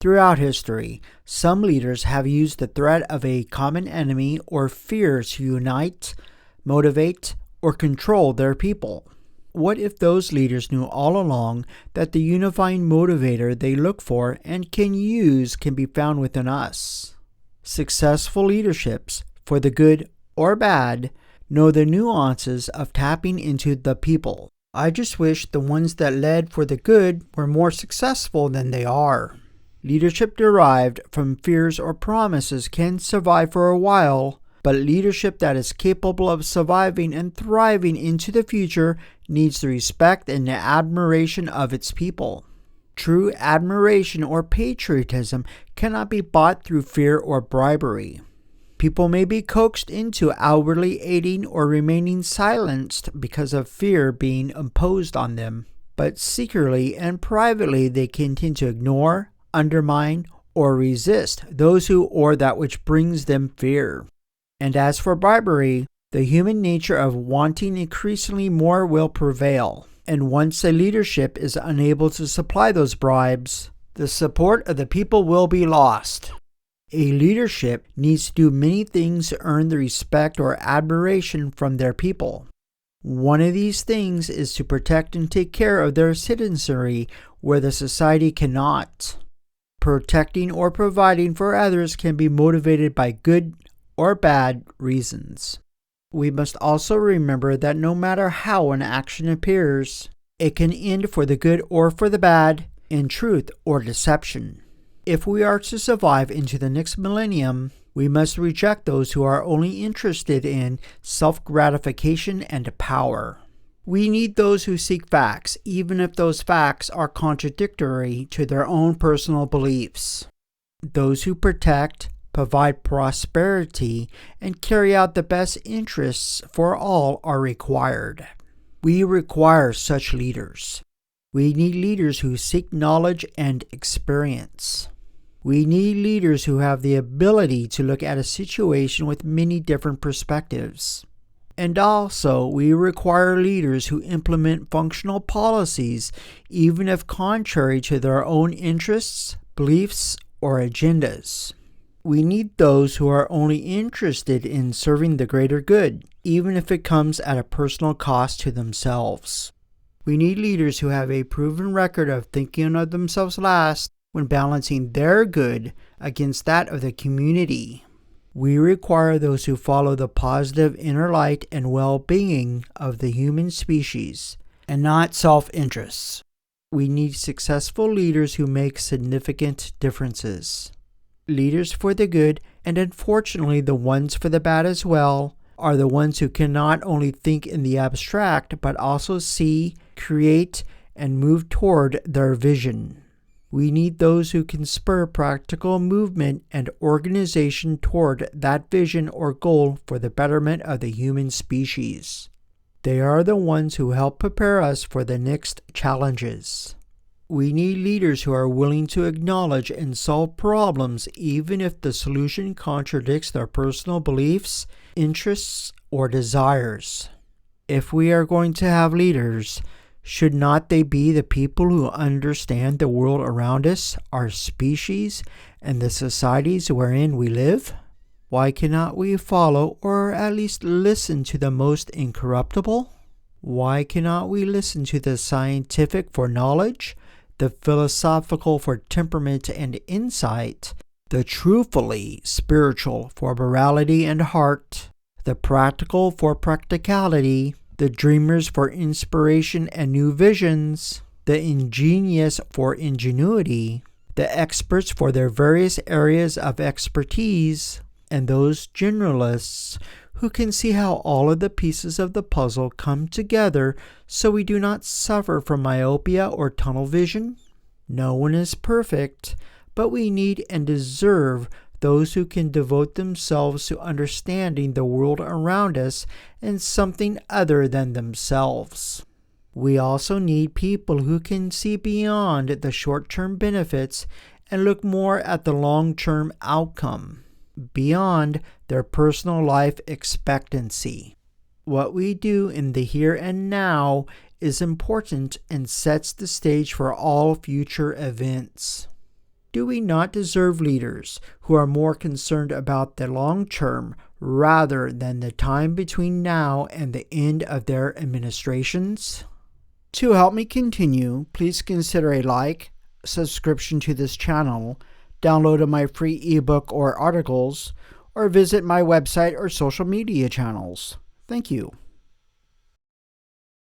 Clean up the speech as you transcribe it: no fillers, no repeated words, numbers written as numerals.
Throughout history, some leaders have used the threat of a common enemy or fear to unite, motivate, or control their people. What if those leaders knew all along that the unifying motivator they look for and can use can be found within us? Successful leaderships, for the good or bad, know the nuances of tapping into the people. I just wish the ones that led for the good were more successful than they are. Leadership derived from fears or promises can survive for a while, but leadership that is capable of surviving and thriving into the future needs the respect and the admiration of its people. True admiration or patriotism cannot be bought through fear or bribery. People may be coaxed into outwardly aiding or remaining silenced because of fear being imposed on them, but secretly and privately they continue to ignore, undermine, or resist those who or that which brings them fear. And as for bribery, the human nature of wanting increasingly more will prevail. And once a leadership is unable to supply those bribes, the support of the people will be lost. A leadership needs to do many things to earn the respect or admiration from their people. One of these things is to protect and take care of their citizenry where the society cannot. Protecting or providing for others can be motivated by good or bad reasons. We must also remember that no matter how an action appears, it can end for the good or for the bad, in truth or deception. If we are to survive into the next millennium, we must reject those who are only interested in self-gratification and power. We need those who seek facts, even if those facts are contradictory to their own personal beliefs. Those who protect, provide prosperity, and carry out the best interests for all are required. We require such leaders. We need leaders who seek knowledge and experience. We need leaders who have the ability to look at a situation with many different perspectives. And also, we require leaders who implement functional policies, even if contrary to their own interests, beliefs, or agendas. We need those who are only interested in serving the greater good, even if it comes at a personal cost to themselves. We need leaders who have a proven record of thinking of themselves last when balancing their good against that of the community. We require those who follow the positive inner light and well-being of the human species, and not self-interests. We need successful leaders who make significant differences. Leaders for the good, and unfortunately the ones for the bad as well, are the ones who can not only think in the abstract, but also see, create, and move toward their vision. We need those who can spur practical movement and organization toward that vision or goal for the betterment of the human species. They are the ones who help prepare us for the next challenges. We need leaders who are willing to acknowledge and solve problems even if the solution contradicts their personal beliefs, interests, or desires. If we are going to have leaders, should not they be the people who understand the world around us, our species, and the societies wherein we live? Why cannot we follow or at least listen to the most incorruptible? Why cannot we listen to the scientific for knowledge, the philosophical for temperament and insight, the truthfully spiritual for morality and heart, the practical for practicality, the dreamers for inspiration and new visions, the ingenious for ingenuity, the experts for their various areas of expertise, and those generalists who can see how all of the pieces of the puzzle come together so we do not suffer from myopia or tunnel vision? No one is perfect, but we need and deserve those who can devote themselves to understanding the world around us and something other than themselves. We also need people who can see beyond the short-term benefits and look more at the long-term outcome, beyond their personal life expectancy. What we do in the here and now is important and sets the stage for all future events. Do we not deserve leaders who are more concerned about the long term rather than the time between now and the end of their administrations? To help me continue, please consider a like, subscription to this channel, download of my free ebook or articles, or visit my website or social media channels. Thank you.